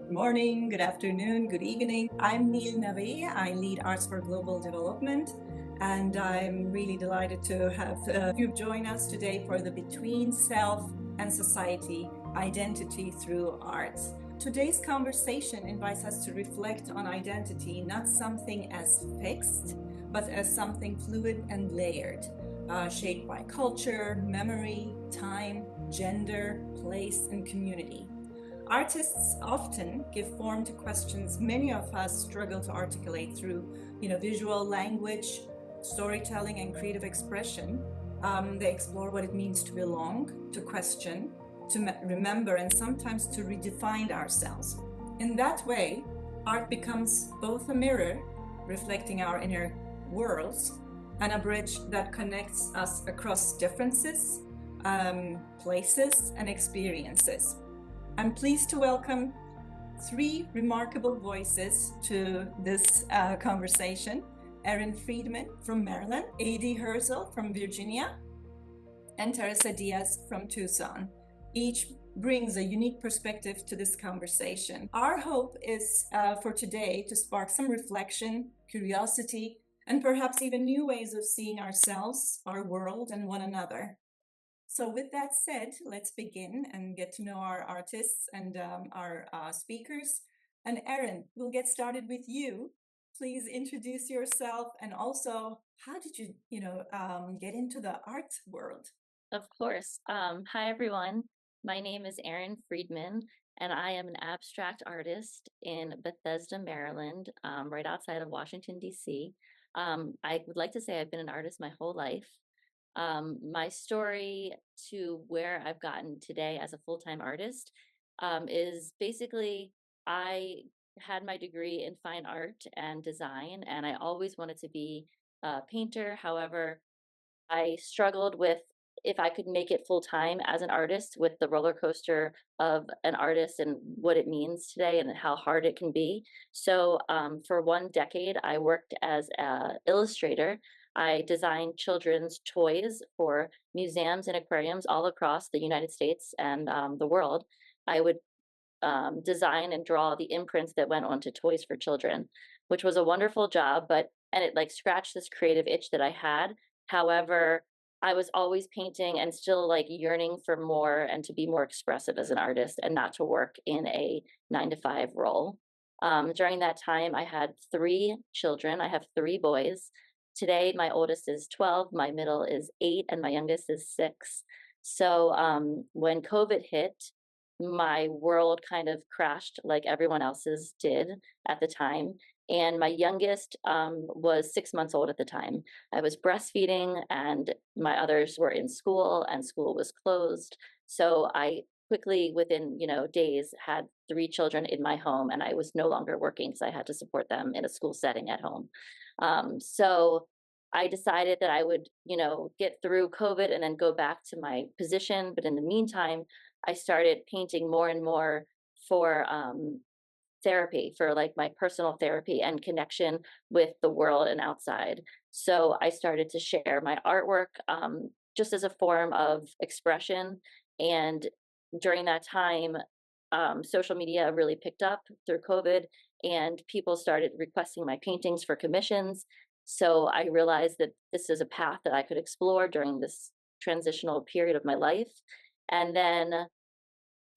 Good morning, good afternoon, good evening. I'm Nil Navaie. I lead Arts for Global Development, and I'm really delighted to have you join us today for the Between Self and Society Identity Through Arts. Today's conversation invites us to reflect on identity, not something as fixed, but as something fluid and layered, shaped by culture, memory, time, gender, place, and community. Artists often give form to questions many of us struggle to articulate through, visual language, storytelling, and creative expression. They explore what it means to belong, to question, to remember, and sometimes to redefine ourselves. In that way, art becomes both a mirror reflecting our inner worlds and a bridge that connects us across differences, places, and experiences. I'm pleased to welcome three remarkable voices to this conversation. Erin Friedman from Maryland, A.D. Herzel from Virginia, and Teresa Diaz from Tucson. Each brings a unique perspective to this conversation. Our hope is for today to spark some reflection, curiosity, and perhaps even new ways of seeing ourselves, our world, and one another. So with that said, let's begin and get to know our artists and our speakers. And Erin, we'll get started with you. Please introduce yourself, and also how did you, get into the art world? Of course. Hi, everyone. My name is Erin Friedman, and I am an abstract artist in Bethesda, Maryland, right outside of Washington, D.C. I would like to say I've been an artist my whole life. My story to where I've gotten today as a full-time artist is basically I had my degree in fine art and design, and I always wanted to be a painter. However, I struggled with if I could make it full time as an artist with the roller coaster of an artist and what it means today and how hard it can be. So, for 1 decade, I worked as an illustrator. I designed children's toys for museums and aquariums all across the United States and the world. I would design and draw the imprints that went onto toys for children, which was a wonderful job, and it like scratched this creative itch that I had. However, I was always painting and still like yearning for more and to be more expressive as an artist and not to work in a 9 to 5 role. During that time, I had 3 children. I have 3 boys. Today, my oldest is 12, my middle is 8, and my youngest is 6. So when COVID hit, my world kind of crashed like everyone else's did at the time. And my youngest was 6 months old at the time. I was breastfeeding, and my others were in school, and school was closed. So I quickly, within days, had 3 children in my home, and I was no longer working because I had to support them in a school setting at home. So I decided that I would, get through COVID and then go back to my position. But in the meantime, I started painting more and more for therapy, for like my personal therapy and connection with the world and outside. So I started to share my artwork just as a form of expression. And during that time, social media really picked up through COVID, and people started requesting my paintings for commissions. So I realized that this is a path that I could explore during this transitional period of my life. And then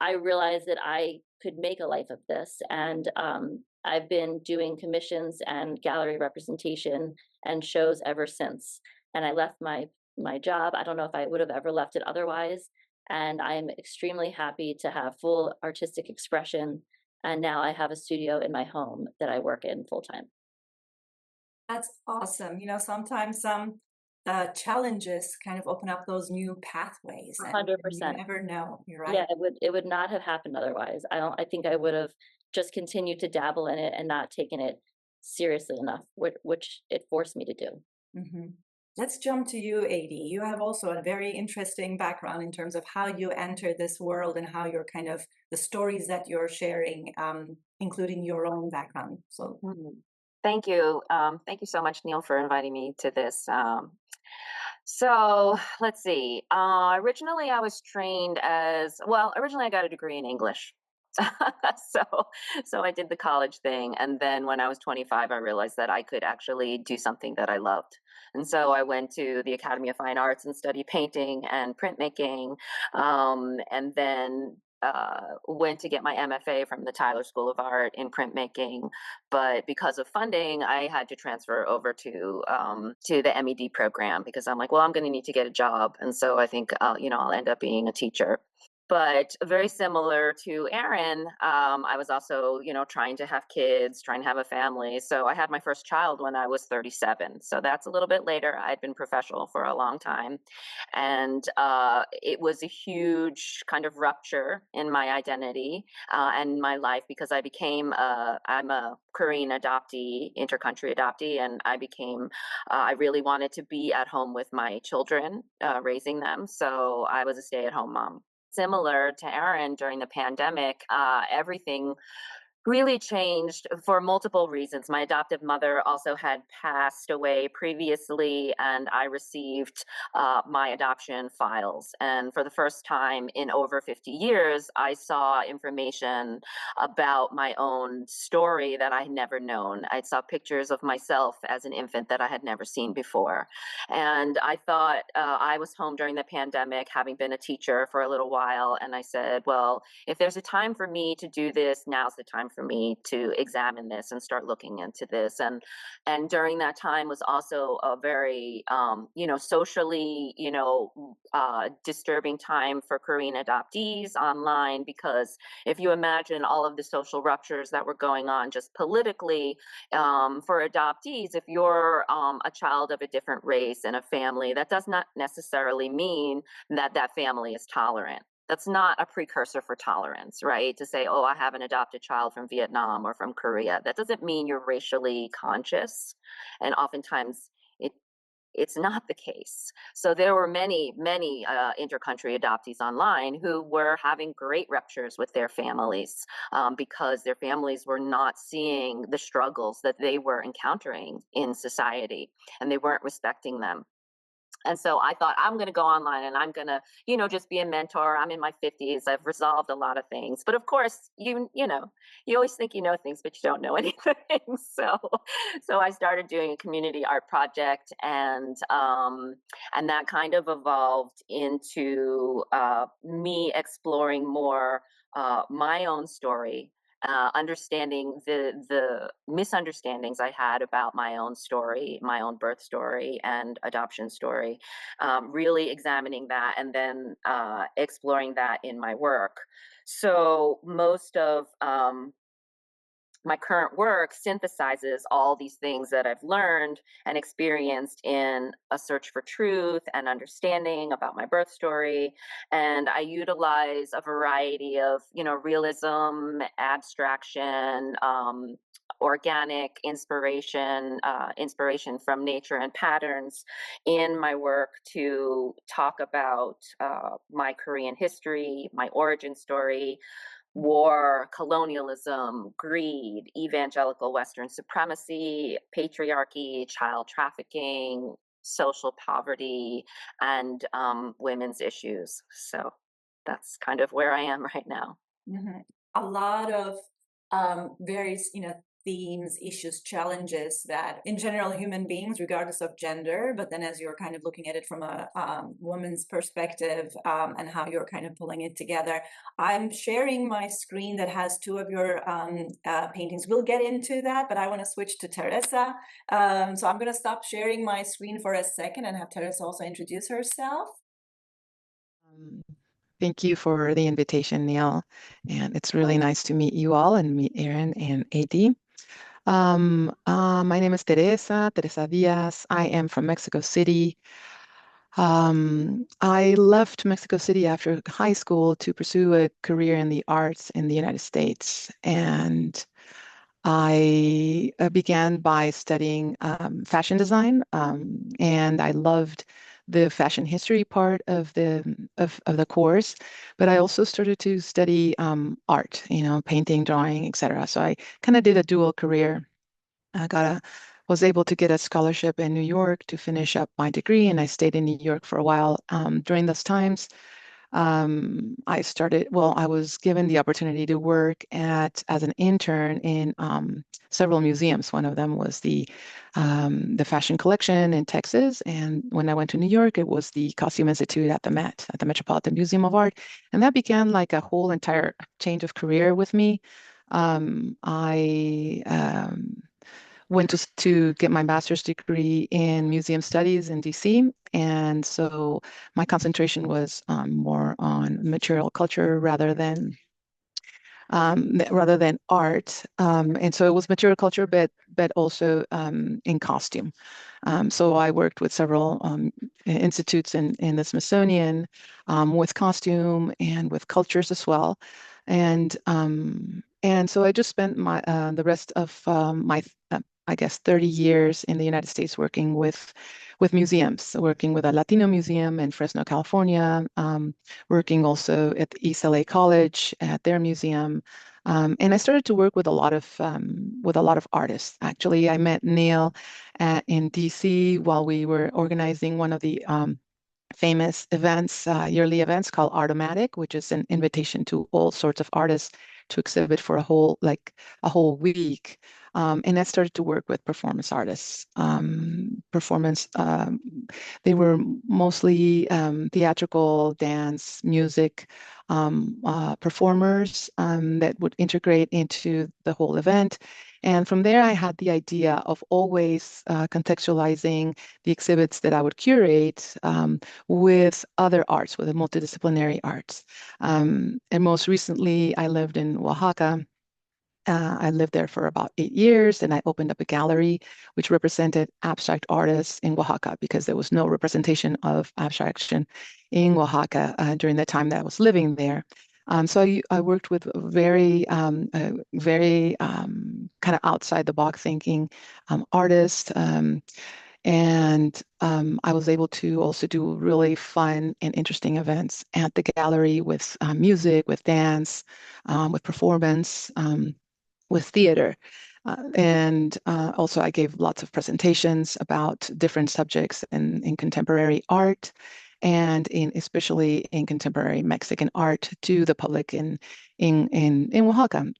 I realized that I could make a life of this. And I've been doing commissions and gallery representation and shows ever since. And I left my job. I don't know if I would have ever left it otherwise. And I'm extremely happy to have full artistic expression. And now I have a studio in my home that I work in full time. That's awesome. Sometimes some challenges kind of open up those new pathways, and you 100%. never know. You're right. Yeah, it would not have happened otherwise. I think I would have just continued to dabble in it and not taken it seriously enough, which it forced me to do. hmm Let's jump to you, AD. You have also a very interesting background in terms of how you enter this world and how you're kind of the stories that you're sharing, including your own background. So, Mhm. Thank you. Thank you so much, Neil, for inviting me to this. So let's see. Originally, I was trained as well. Originally, I got a degree in English. so so I did the college thing, and then when I was 25 I realized that I could actually do something that I loved. And so I went to the Academy of Fine Arts and studied painting and printmaking, and then went to get my MFA from the Tyler School of Art in printmaking. But because of funding, I had to transfer over to the MED program because I'm like, well, I'm going to need to get a job, and so I think I'll end up being a teacher. But very similar to Erin, I was also, trying to have kids, trying to have a family. So I had my first child when I was 37. So that's a little bit later. I'd been professional for a long time. And it was a huge kind of rupture in my identity and my life because I'm a Korean adoptee, intercountry adoptee, and I really wanted to be at home with my children, raising them. So I was a stay at home mom. Similar to Erin during the pandemic, everything really changed for multiple reasons. My adoptive mother also had passed away previously, and I received my adoption files. And for the first time in over 50 years, I saw information about my own story that I had never known. I saw pictures of myself as an infant that I had never seen before. And I thought I was home during the pandemic, having been a teacher for a little while. And I said, well, if there's a time for me to do this, now's the time for me to examine this and start looking into this. And during that time was also a very socially disturbing time for Korean adoptees online, because if you imagine all of the social ruptures that were going on just politically, for adoptees, if you're a child of a different race in a family, that does not necessarily mean that that family is tolerant. That's not a precursor for tolerance, right? To say, oh, I have an adopted child from Vietnam or from Korea. That doesn't mean you're racially conscious. And oftentimes it's not the case. So there were many, many intercountry adoptees online who were having great ruptures with their families because their families were not seeing the struggles that they were encountering in society, and they weren't respecting them. And so I thought, I'm going to go online and I'm going to, just be a mentor. I'm in my 50s. I've resolved a lot of things. But of course, you always think you know things, but you don't know anything. So I started doing a community art project, and that kind of evolved into me exploring more my own story, understanding the misunderstandings I had about my own story, my own birth story and adoption story, really examining that and then exploring that in my work. So most of my current work synthesizes all these things that I've learned and experienced in a search for truth and understanding about my birth story. And I utilize a variety of, realism, abstraction, organic inspiration from nature and patterns in my work to talk about my Korean history, my origin story, war, colonialism, greed, evangelical Western supremacy, patriarchy, child trafficking, social poverty, and women's issues. So that's kind of where I am right now. Mm-hmm. A lot of various, themes, issues, challenges that in general human beings, regardless of gender, but then as you're kind of looking at it from a woman's perspective, and how you're kind of pulling it together. I'm sharing my screen that has two of your paintings. We'll get into that, but I want to switch to Teresa. So I'm going to stop sharing my screen for a second and have Teresa also introduce herself. Thank you for the invitation, Neil. And it's really nice to meet you all and meet Erin and AD. My name is Teresa Diaz. I am from Mexico City. I left Mexico City after high school to pursue a career in the arts in the United States. And I began by studying fashion design, and I loved the fashion history part of the course, but I also started to study art, painting, drawing, etc. So I kind of did a dual career. Was able to get a scholarship in New York to finish up my degree, and I stayed in New York for a while. During those times, I was given the opportunity to work as an intern in several museums. One of them was the fashion collection in Texas. And when I went to New York, it was the Costume Institute at the Met, at the Metropolitan Museum of Art. And that began like a whole entire change of career with me. I went to get my master's degree in museum studies in DC. And so my concentration was more on material culture rather than art. And so it was material culture, but also in costume. So I worked with several institutes in the Smithsonian with costume and with cultures as well. And so I just spent the rest of my I guess 30 years in the United States working with museums, working with a Latino museum in Fresno, California, working also at the East LA College at their museum. And I started to work with a lot of artists. Actually, I met Nil in DC while we were organizing one of the famous events, yearly events called Artomatic, which is an invitation to all sorts of artists to exhibit for a whole week. And I started to work with performance artists. They were mostly theatrical, dance, music performers that would integrate into the whole event. And from there, I had the idea of always contextualizing the exhibits that I would curate with other arts, with the multidisciplinary arts. And most recently, I lived in Oaxaca. I lived there for about 8 years, and I opened up a gallery which represented abstract artists in Oaxaca because there was no representation of abstraction in Oaxaca during the time that I was living there. So I worked with very kind of outside the box thinking artists. And I was able to also do really fun and interesting events at the gallery with music, with dance, with performance, with theater. And also, I gave lots of presentations about different subjects in contemporary art and especially in contemporary Mexican art to the public in Oaxaca.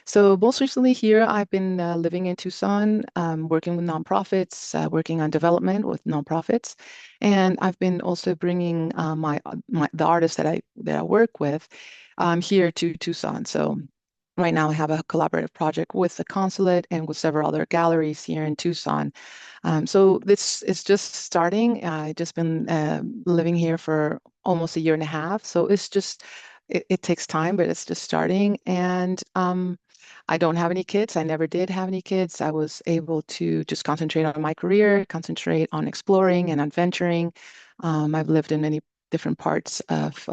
So most recently here, I've been living in Tucson, working with nonprofits, working on development with nonprofits, and I've been also bringing the artists that I work with here to Tucson. So right now, I have a collaborative project with the consulate and with several other galleries here in Tucson. So this is just starting. I've just been living here for almost a year and a half. So it takes time, but it's just starting. And I don't have any kids. I never did have any kids. I was able to just concentrate on my career, concentrate on exploring and adventuring. I've lived in many different parts of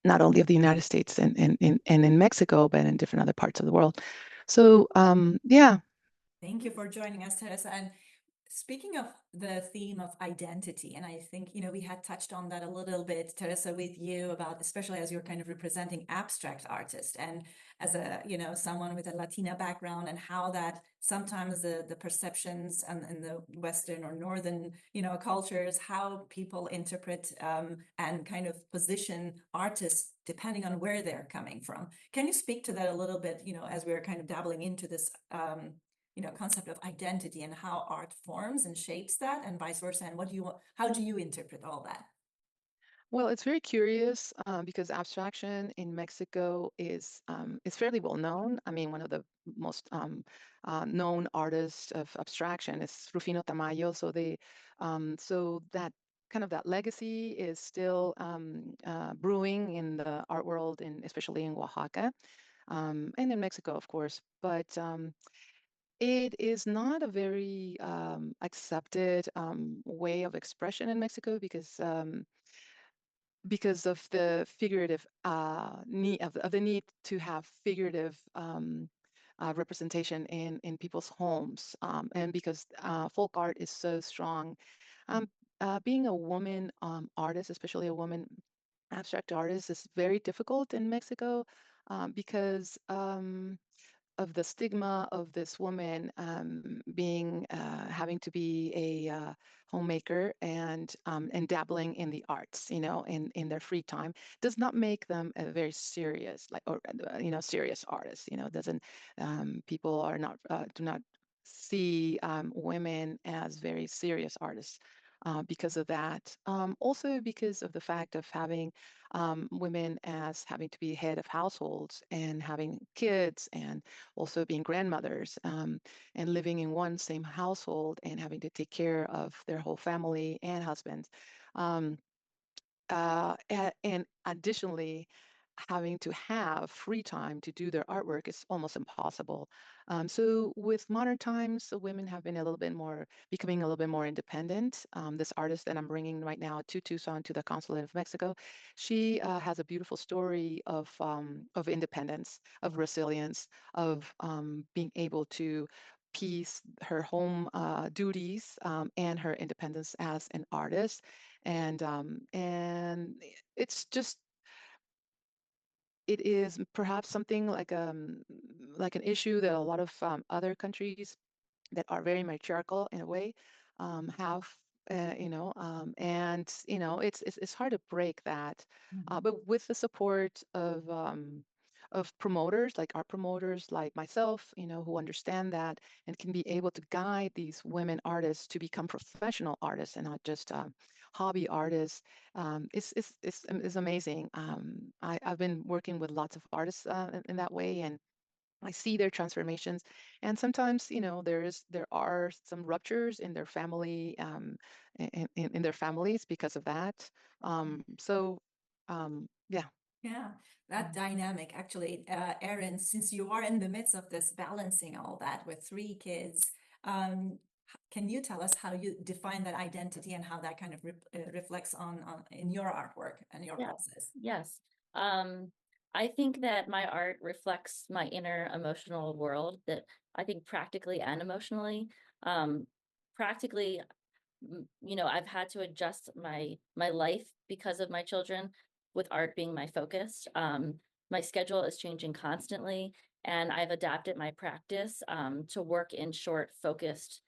not only of the United States and in Mexico, but in different other parts of the world. So yeah. Thank you for joining us, Teresa. And speaking of the theme of identity, and I think, we had touched on that a little bit, Teresa, with you about, especially as you're kind of representing abstract artists and as someone with a Latina background and how that sometimes the perceptions and the Western or Northern, cultures, how people interpret and kind of position artists depending on where they're coming from. Can you speak to that a little bit, as we're kind of dabbling into this concept of identity and how art forms and shapes that and vice versa, and how do you interpret all that? Well, it's very curious because abstraction in Mexico is fairly well known. I mean, one of the most known artists of abstraction is Rufino Tamayo. So that kind of that legacy is still brewing in the art world, and especially in Oaxaca and in Mexico, of course. But it is not a very accepted way of expression in Mexico because of the figurative of the need to have figurative representation in people's homes, and because folk art is so strong. Um, Being a woman artist, especially a woman abstract artist, is very difficult in Mexico because the stigma of this woman being having to be a homemaker and dabbling in the arts, in their free time, does not make them a very serious, serious artist. Doesn't people are not do not see women as very serious artists. Because of that. Also because of the fact of having women as having to be head of households and having kids and also being grandmothers, and living in one same household and having to take care of their whole family and husbands. Um, and additionally, having to have free time to do their artwork is almost impossible. So with modern times, the women have been becoming a little bit more independent. This artist that I'm bringing right now to Tucson, to the Consulate of Mexico, she has a beautiful story of independence, of resilience, of being able to piece her home duties and her independence as an artist, and it's just it is perhaps something like an issue that a lot of other countries that are very matriarchal in a way have and it's hard to break that, but with the support of promoters like art promoters like myself, who understand that and can be able to guide these women artists to become professional artists and not just hobby artists. It's amazing. I've been working with lots of artists in that way, and I see their transformations, and sometimes, there are some ruptures in their family, in their families because of that. Yeah. Yeah, that dynamic actually, Erin, since you are in the midst of this balancing all that with three kids, can you tell us how you define that identity and how that kind of reflects on in your artwork and your Yeah. process? Yes. I think that my art reflects my inner emotional world, that I think practically and emotionally. Practically, I've had to adjust my life because of my children, with art being my focus. My schedule is changing constantly, and I've adapted my practice to work in short, focused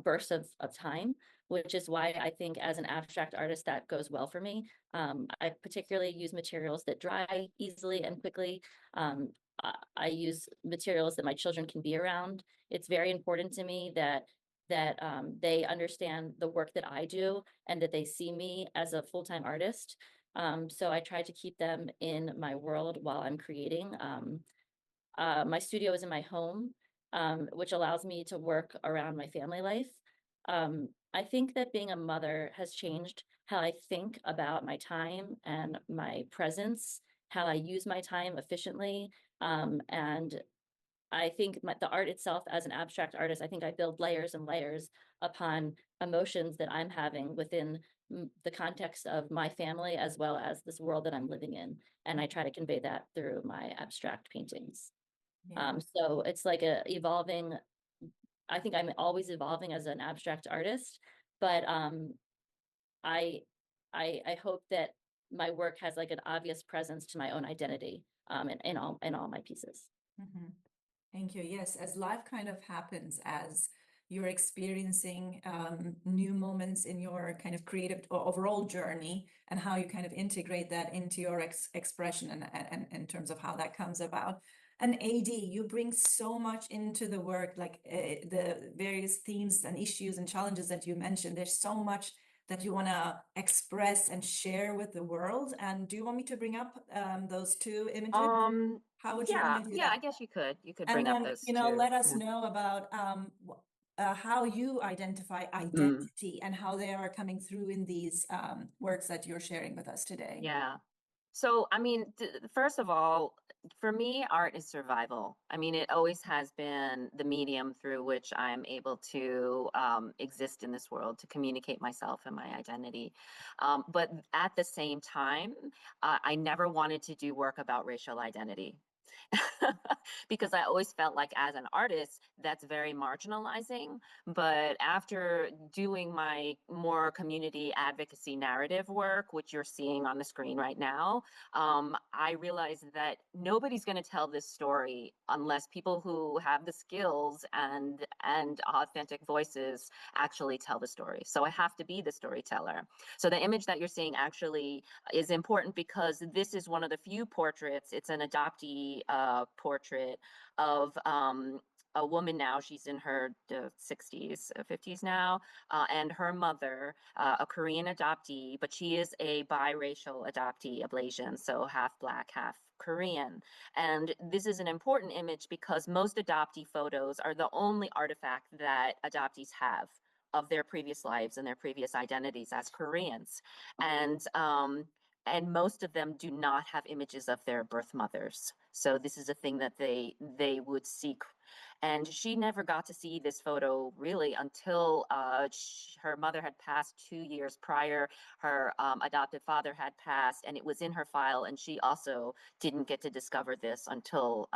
bursts of time, which is why I think as an abstract artist that goes well for me. I particularly use materials that dry easily and quickly. I use materials that my children can be around. It's very important to me that they understand the work that I do and that they see me as a full-time artist. So I try to keep them in my world while I'm creating. My studio is in my home, which allows me to work around my family life. I think that being a mother has changed how I think about my time and my presence, how I use my time efficiently. And I think the art itself, as an abstract artist, I think I build layers and layers upon emotions that I'm having within the context of my family, as well as this world that I'm living in. And I try to convey that through my abstract paintings. Yeah. So it's like I think I'm always evolving as an abstract artist, but I, I hope that my work has like an obvious presence to my own identity in all my pieces. Mhm. Thank you. Yes, as life kind of happens, as you're experiencing new moments in your kind of creative or overall journey, and how you kind of integrate that into your expression and in terms of how that comes about. And AD, you bring so much into the work, like the various themes and issues and challenges that you mentioned. There's so much that you want to express and share with the world. And do you want me to bring up those two images? How would you want Yeah, to do yeah, that? I guess you could And bring up then, those two. let us Yeah. know about how you identify Mm, identity and how they are coming through in these works that you're sharing with us today. yeah. So, I mean, first of all, for me, art is survival. I mean, it always has been the medium through which I'm able to exist in this world, to communicate myself and my identity. But at the same time, I never wanted to do work about racial identity. because I always felt like as an artist, that's very marginalizing. But after doing my more community advocacy narrative work, which you're seeing on the screen right now, I realized that nobody's going to tell this story unless people who have the skills and authentic voices actually tell the story. So I have to be the storyteller. So the image that you're seeing actually is important because this is one of the few portraits. It's an adoptee portrait of a woman now. She's in her 60s, 50s now, and her mother, a Korean adoptee, but she is a biracial adoptee, Ablasian, so half Black, half Korean. And this is an important image because most adoptee photos are the only artifact that adoptees have of their previous lives and their previous identities as Koreans. And most of them do not have images of their birth mothers. So this is a thing that they would seek. And she never got to see this photo really until her mother had passed 2 years prior. Her adopted father had passed, and it was in her file. And she also didn't get to discover this until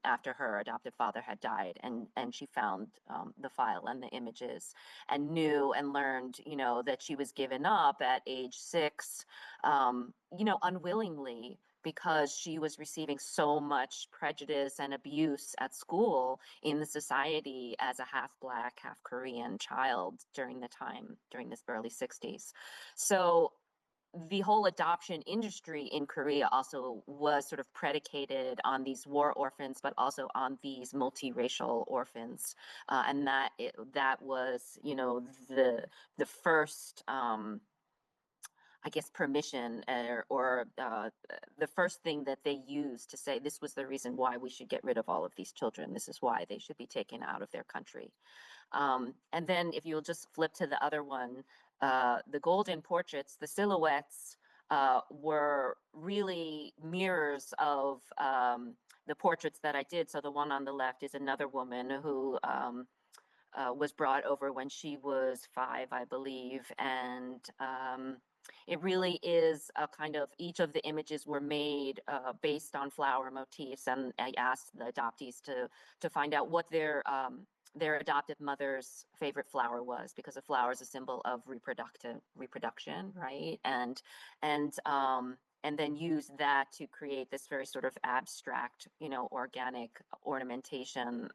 after her adopted father had died. And she found the file and the images and knew and learned, that she was given up at age 6, unwillingly, because she was receiving so much prejudice and abuse at school in the society as a half Black, half Korean child during this early 60s. So the whole adoption industry in Korea also was sort of predicated on these war orphans, but also on these multiracial orphans, and that was, the first. I guess permission or the first thing that they used to say this was the reason why we should get rid of all of these children. This is why they should be taken out of their country. And then if you'll just flip to the other one, the golden portraits, the silhouettes were really mirrors of the portraits that I did. So the one on the left is another woman who was brought over when she was 5, I believe. And it really is a kind of, each of the images were made based on flower motifs. And I asked the adoptees to find out what their adoptive mother's favorite flower was, because a flower is a symbol of reproduction, right? And then use that to create this very sort of abstract, organic ornamentation,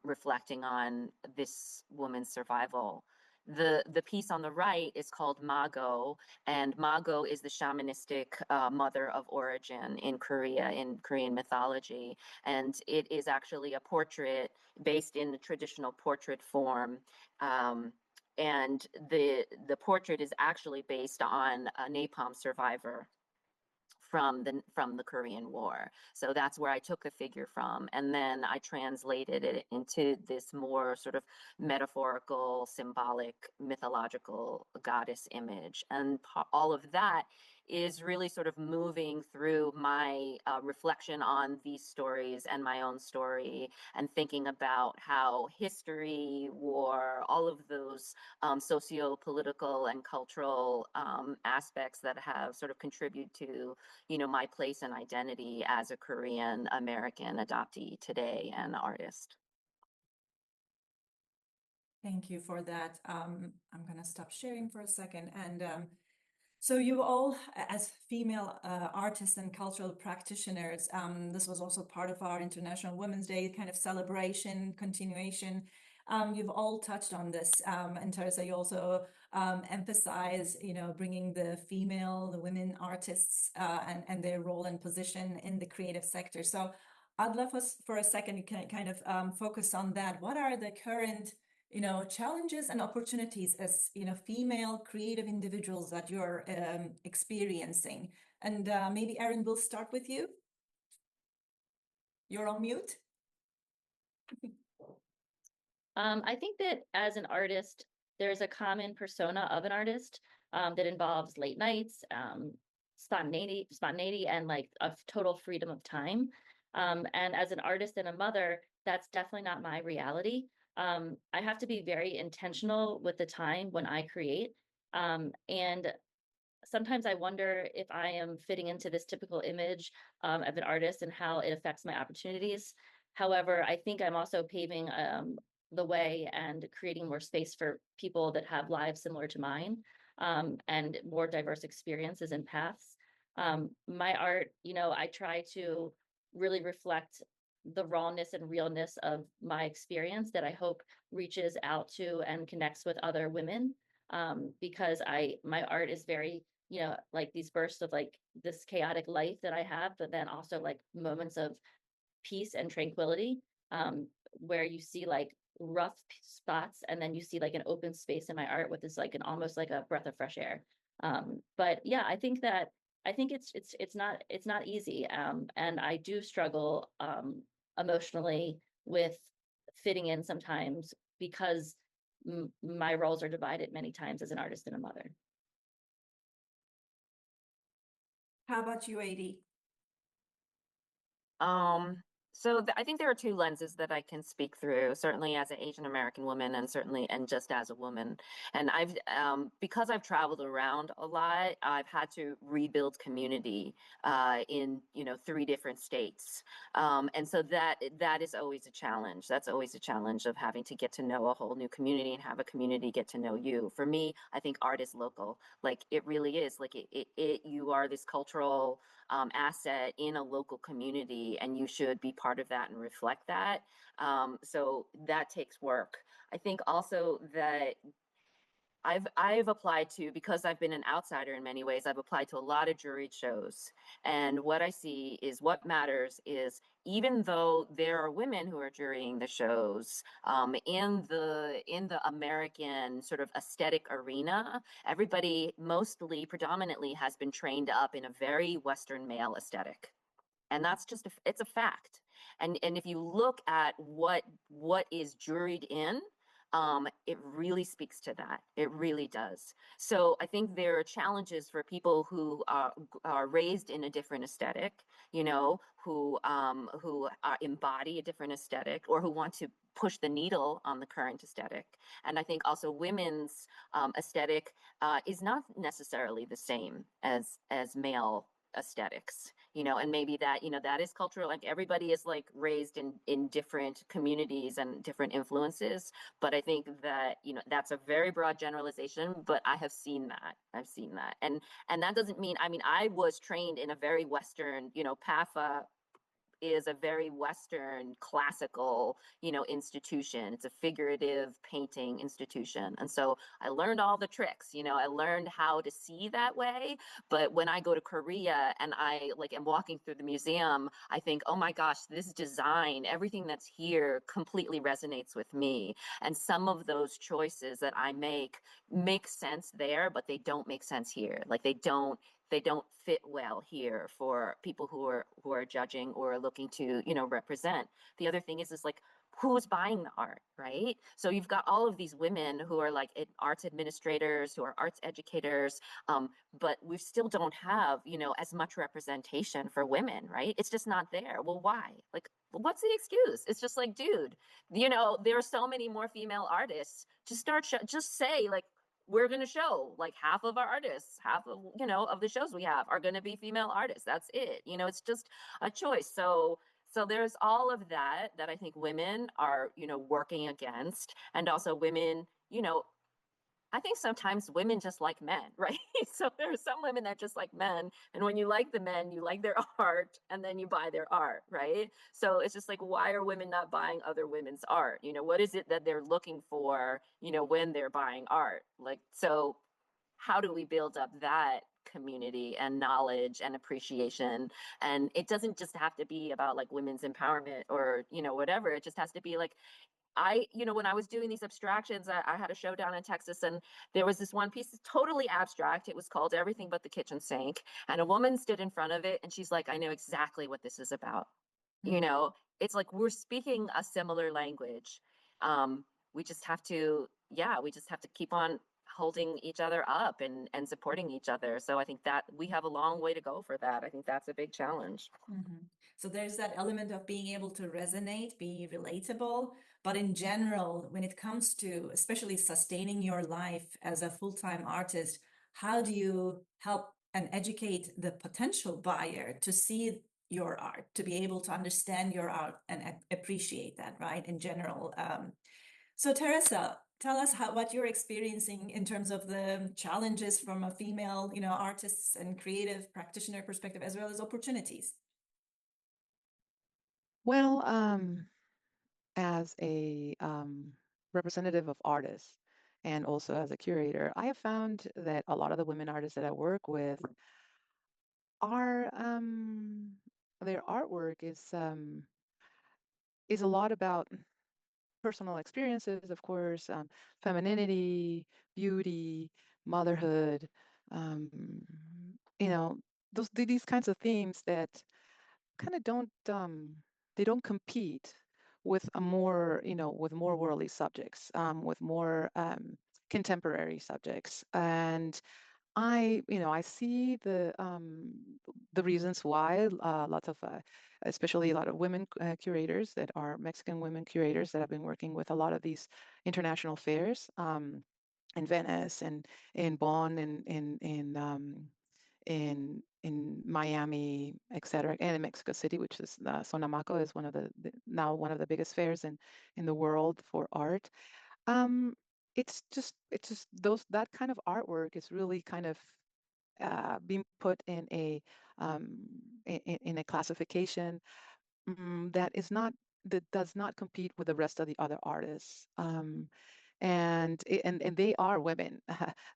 reflecting on this woman's survival. The piece on the right is called Mago, and Mago is the shamanistic mother of origin in Korea, in Korean mythology. And it is actually a portrait based in the traditional portrait form. And the portrait is actually based on a napalm survivor from the Korean War. So that's where I took the figure from. And then I translated it into this more sort of metaphorical, symbolic, mythological goddess image. And all of that is really sort of moving through my reflection on these stories and my own story, and thinking about how history, war, all of those socio-political and cultural aspects that have sort of contributed to my place and identity as a Korean American adoptee today and artist. Thank you for that. I'm going to stop sharing for a second. And so you all, as female artists and cultural practitioners, this was also part of our International Women's Day kind of celebration, continuation. You've all touched on this. And Teresa, you also emphasize, bringing the women artists and their role and position in the creative sector. So I'd love us for a second to kind of focus on that. What are the current challenges and opportunities as, female creative individuals that you're experiencing? And maybe Erin, we'll start with you. You're on mute. I think that as an artist, there's a common persona of an artist that involves late nights, spontaneity, and like a total freedom of time. And as an artist and a mother, that's definitely not my reality. I have to be very intentional with the time when I create. And sometimes I wonder if I am fitting into this typical image of an artist and how it affects my opportunities. However, I think I'm also paving the way and creating more space for people that have lives similar to mine, and more diverse experiences and paths. My art, I try to really reflect the rawness and realness of my experience that I hope reaches out to and connects with other women, because my art is very, like these bursts of like this chaotic life that I have, but then also like moments of peace and tranquility, where you see like rough spots and then you see like an open space in my art with this like an almost like a breath of fresh air. But yeah, I think it's not easy, and I do struggle emotionally with fitting in sometimes because my roles are divided many times as an artist and a mother. How about you, AD? So I think there are two lenses that I can speak through, certainly as an Asian American woman and just as a woman. And because I've traveled around a lot, I've had to rebuild community in, 3 different states. And so that is always a challenge. That's always a challenge of having to get to know a whole new community and have a community get to know you. For me, I think art is local. Like it really is. Like you are this cultural asset in a local community, and you should be part of that and reflect that. So that takes work. I think also that I've applied to, because I've been an outsider in many ways, I've applied to a lot of juried shows. And what I see is what matters is, even though there are women who are jurying the shows, in the American sort of aesthetic arena, everybody mostly predominantly has been trained up in a very Western male aesthetic. And that's just it's a fact. And if you look at what is juried in, it really speaks to that. It really does. So I think there are challenges for people who are raised in a different aesthetic, who embody a different aesthetic, or who want to push the needle on the current aesthetic. And I think also women's aesthetic is not necessarily the same as male aesthetics, and maybe that, that is cultural. Like everybody is like raised in different communities and different influences. But I think that, that's a very broad generalization, but I've seen that. And that doesn't mean, I was trained in a very Western, PAFA is a very Western classical, institution. It's a figurative painting institution. And so I learned all the tricks, I learned how to see that way. But when I go to Korea and I like am walking through the museum, I think, oh my gosh, this design, everything that's here completely resonates with me. And some of those choices that I make sense there, but they don't make sense here. Like they don't fit well here for people who are judging or looking to, represent. The other thing is like, who's buying the art, right? So you've got all of these women who are like arts administrators, who are arts educators, but we still don't have, as much representation for women, right? It's just not there. Well, why? Like, what's the excuse? It's just like, dude, there are so many more female artists. Just say like, we're going to show like half of our artists, half of the shows we have are going to be female artists. That's it. It's just a choice. So there's all of that I think women are, working against. And also women, I think sometimes women just like men, right? So there are some women that just like men. And when you like the men, you like their art, and then you buy their art, right? So it's just like, why are women not buying other women's art? What is it that they're looking for, when they're buying art? Like, so how do we build up that community and knowledge and appreciation? And it doesn't just have to be about like women's empowerment or, whatever. It just has to be like, when I was doing these abstractions, I had a show down in Texas, and there was this one piece totally abstract. It was called Everything But the Kitchen Sink. And a woman stood in front of it and she's like, I know exactly what this is about. It's like we're speaking a similar language. We just have to, we just have to keep on holding each other up and supporting each other. So I think that we have a long way to go for that. I think that's a big challenge. Mm-hmm. So there's that element of being able to resonate, be relatable. But in general, when it comes to especially sustaining your life as a full-time artist, how do you help and educate the potential buyer to see your art, to be able to understand your art and appreciate that, right, in general? So Teresa, tell us what you're experiencing in terms of the challenges from a female, artists and creative practitioner perspective, as well as opportunities. Well, as a representative of artists and also as a curator, I have found that a lot of the women artists that I work with are their artwork is a lot about personal experiences, of course, femininity, beauty, motherhood, um, you know, these kinds of themes that kind of don't they don't compete with a more with more worldly subjects, with more contemporary subjects. And I see the reasons why lots of, especially a lot of women curators that are Mexican women curators that have been working with a lot of these international fairs in Venice and in Bonn and in Miami, et cetera, and in Mexico City, which is Sonamaco is one of now one of the biggest fairs in the world for art. Um, it's just that kind of artwork is really kind of being put in um, in a classification that does not compete with the rest of the other artists. And they are women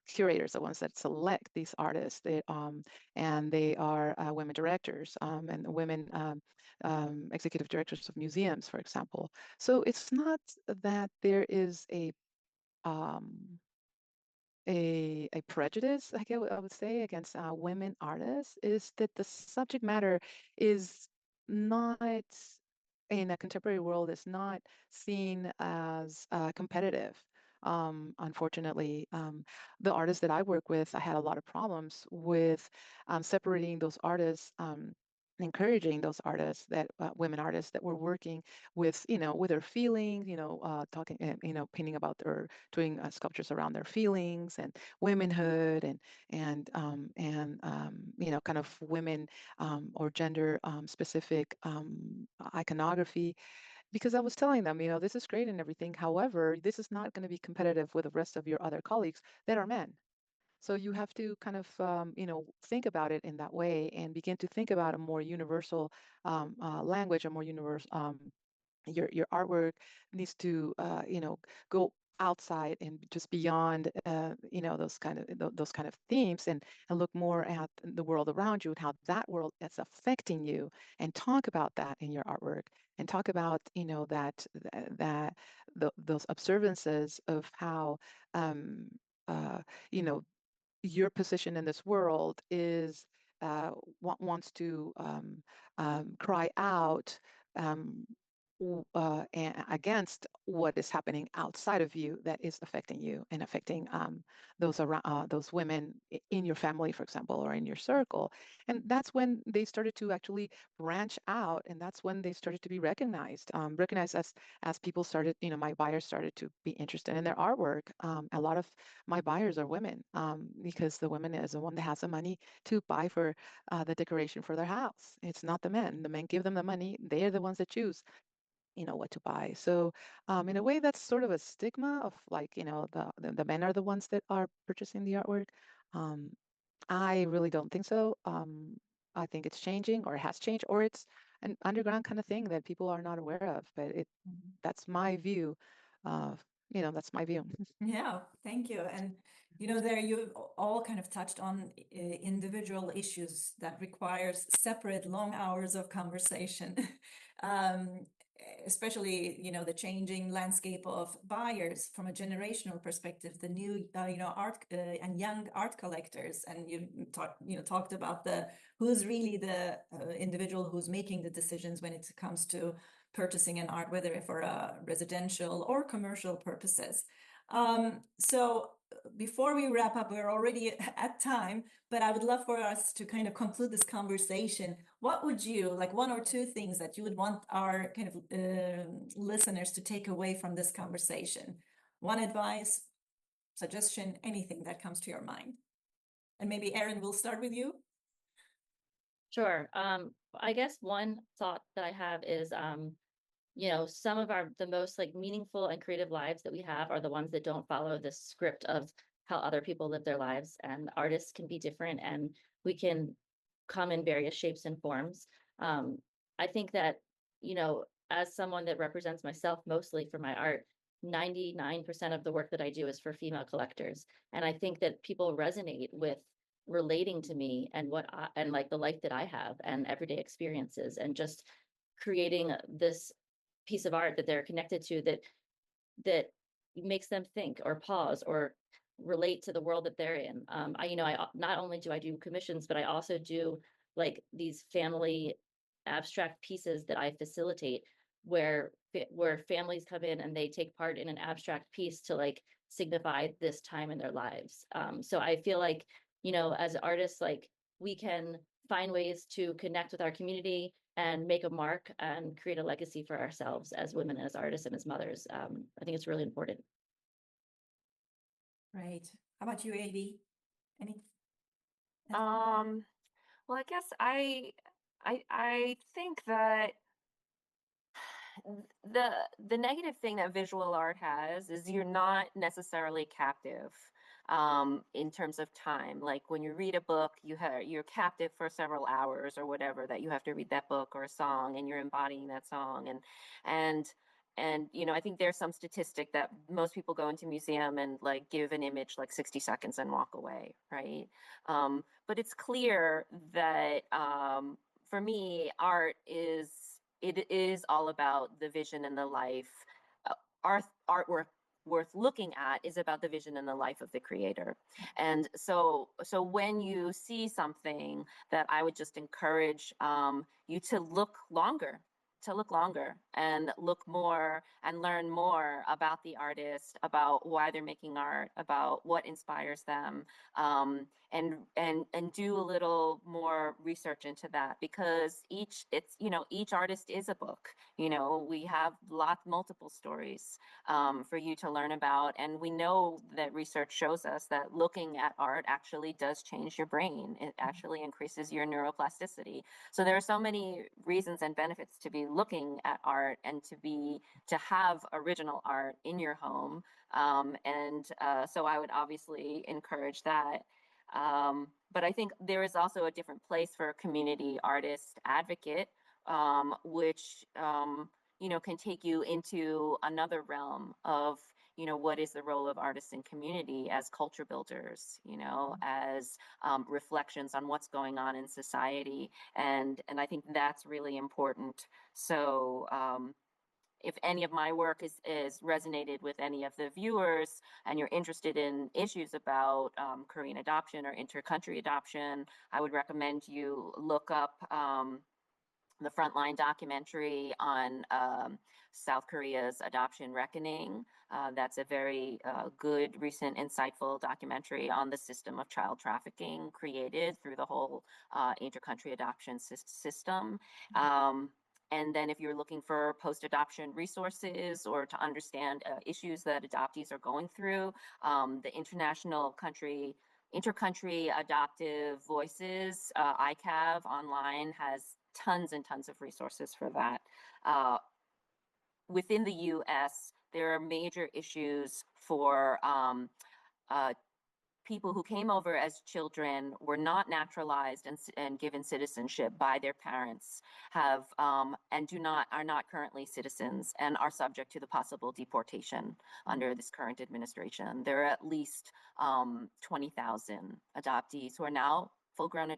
curators, the ones that select these artists. And they are women directors and women executive directors of museums, for example. So it's not that there is um, a prejudice, I would say, against women artists, is that the subject matter is not in a contemporary world is not seen as competitive. Unfortunately, the artists that I work with, I had a lot of problems with separating those artists. Encouraging those artists that women artists that were working with with their feelings, talking, painting about their doing sculptures around their feelings and womanhood and kind of women or gender specific iconography, because I was telling them, this is great and everything. However, this is not going to be competitive with the rest of your other colleagues that are men. So you have to kind of, think about it in that way and begin to think about a more universal language, a more universal, your artwork needs to go outside and just beyond those kind of themes, and look more at the world around you and how that world is affecting you, and talk about that in your artwork, and talk about those observances of how um, uh, you know your position in this world is wants to cry out um, against what is happening outside of you that is affecting you and affecting those around those women in your family, for example, or in your circle. And that's when they started to actually branch out, and that's when they started to be recognized as people started, my buyers started to be interested in their artwork. A lot of my buyers are women, because the woman is the one that has the money to buy for the decoration for their house. It's not the men. The men give them the money. They are the ones that choose what to buy. So in a way, that's sort of a stigma of, like, the men are the ones that are purchasing the artwork. um, I really don't think so. I think it's changing, or it has changed, or it's an underground kind of thing that people are not aware of, but that's my view. That's my view. Yeah, thank you. And there you all kind of touched on individual issues that requires separate long hours of conversation. um, Especially the changing landscape of buyers from a generational perspective, the new art and young art collectors, and talked about who's really the individual who's making the decisions when it comes to purchasing an art, whether for residential or commercial purposes. So before we wrap up, we're already at time, but I would love for us to kind of conclude this conversation. What would you, like, one or two things that you would want our kind of listeners to take away from this conversation? One advice, suggestion, anything that comes to your mind. And maybe Erin, we'll start with you. Sure. I guess one thought that I have is, some of the most like meaningful and creative lives that we have are the ones that don't follow the script of how other people live their lives. And artists can be different, and we can come in various shapes and forms. Um, I think that, as someone that represents myself mostly for my art, 99% of the work that I do is for female collectors. And I think that people resonate with relating to me and and like the life that I have and everyday experiences, and just creating this piece of art that they're connected to, that makes them think or pause or relate to the world that they're in. I not only do I do commissions, but I also do like these family abstract pieces that I facilitate, where families come in and they take part in an abstract piece to like signify this time in their lives. So I feel like, as artists, like we can find ways to connect with our community and make a mark and create a legacy for ourselves as women, as artists, and as mothers. I think it's really important. Right. How about you, AV? Any? Well, I guess I think that the negative thing that visual art has is you're not necessarily captive in terms of time. Like when you read a book, you're captive for several hours or whatever, that you have to read that book or a song, and you're embodying that song. And I think there's some statistic that most people go into museum and like give an image like 60 seconds and walk away, right? But it's clear that for me, it is all about the vision and the life. Artwork worth looking at is about the vision and the life of the creator. And so when you see something, that I would just encourage you to look longer and look more and learn more about the artist, about why they're making art, about what inspires them, and do a little more research into that, because each artist is a book. We have multiple stories for you to learn about, and we know that research shows us that looking at art actually does change your brain. It actually increases your neuroplasticity. So there are so many reasons and benefits to be looking at art, and to have original art in your home. So I would obviously encourage that. But I think there is also a different place for a community artist advocate, which can take you into another realm of what is the role of artists in community as culture builders, as reflections on what's going on in society, and I think that's really important. So if any of my work is resonated with any of the viewers, and you're interested in issues about Korean adoption or intercountry adoption, I would recommend you look up the Frontline documentary on South Korea's adoption reckoning. That's a very good, recent, insightful documentary on the system of child trafficking created through the whole intercountry adoption system. And then if you're looking for post-adoption resources, or to understand issues that adoptees are going through, the Intercountry Adoptive Voices, ICAV online, has tons and tons of resources for that. Within the US, there are major issues for people who came over as children, were not naturalized and given citizenship by their parents, are not currently citizens, and are subject to the possible deportation under this current administration. There are at least 20,000 adoptees who are now full-grown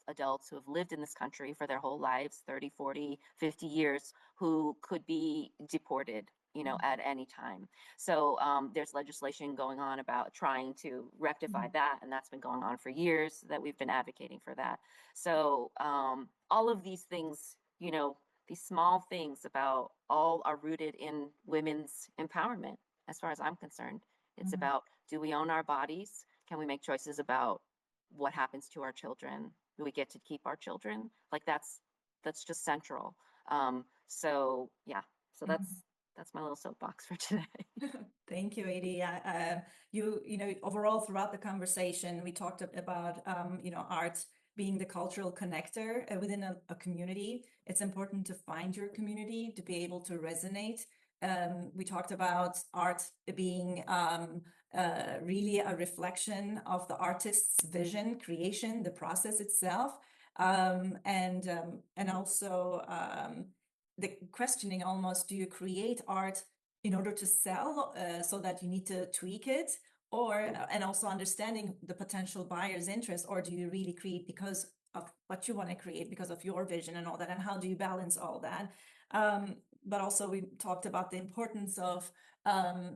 adults who have lived in this country for their whole lives, 30, 40, 50 years, who could be deported at any time. So there's legislation going on about trying to rectify that, and that's been going on for years, that we've been advocating for that. So all of these things, these small things about all are rooted in women's empowerment, as far as I'm concerned. It's about, do we own our bodies? Can we make choices about what happens to our children? Do we get to keep our children? Like that's just central. So yeah, so that's my little soapbox for today. Thank you, Edie. Overall throughout the conversation, we talked about, art being the cultural connector within a community. It's important to find your community to be able to resonate. We talked about art being really a reflection of the artist's vision, creation, the process itself, and also the questioning almost: do you create art in order to sell, so that you need to tweak it, and also understanding the potential buyer's interest, or do you really create because of what you want to create, because of your vision and all that, and how do you balance all that? But also we talked about the importance of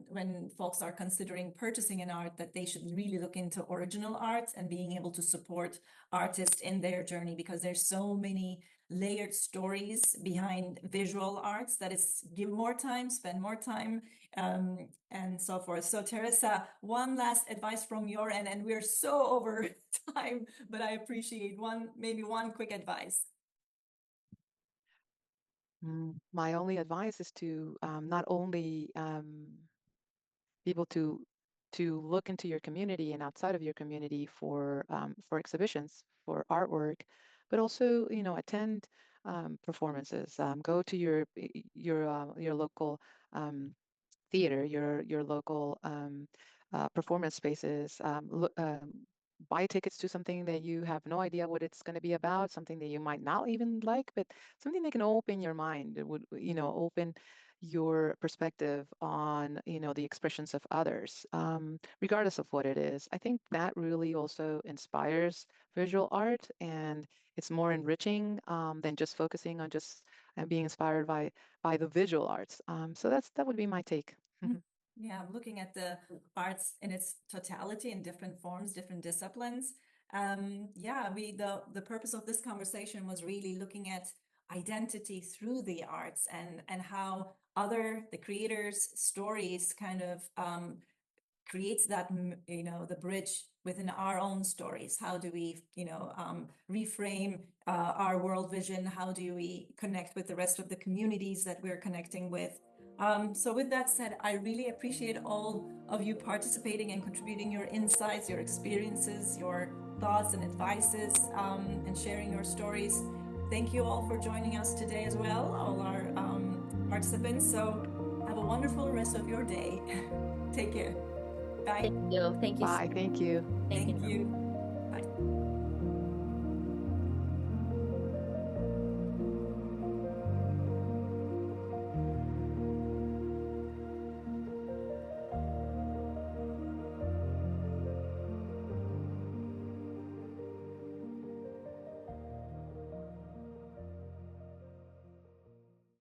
when folks are considering purchasing an art, that they should really look into original art and being able to support artists in their journey, because there's so many layered stories behind visual arts that is give more time, spend more time, and so forth. So Teresa, one last advice from your end, and we're so over time, but I appreciate maybe one quick advice. My only advice is to not only be able to look into your community and outside of your community for exhibitions, for artwork, but also attend performances. Go to your local theater, your local performance spaces. Buy tickets to something that you have no idea what it's going to be about, something that you might not even like, but something that can open your mind. It would, open your perspective on, the expressions of others, regardless of what it is. I think that really also inspires visual art, and it's more enriching than just focusing on just being inspired by the visual arts. So that would be my take. Yeah, looking at the arts in its totality in different forms, different disciplines. The purpose of this conversation was really looking at identity through the arts, and how the creators' stories kind of creates that, the bridge within our own stories. How do we, reframe our world vision? How do we connect with the rest of the communities that we're connecting with? So with that said, I really appreciate all of you participating and contributing your insights, your experiences, your thoughts and advices, and sharing your stories. Thank you all for joining us today as well, all our participants. So have a wonderful rest of your day. Take care. Bye. Thank you. Thank you. Bye. Thank you. Thank you.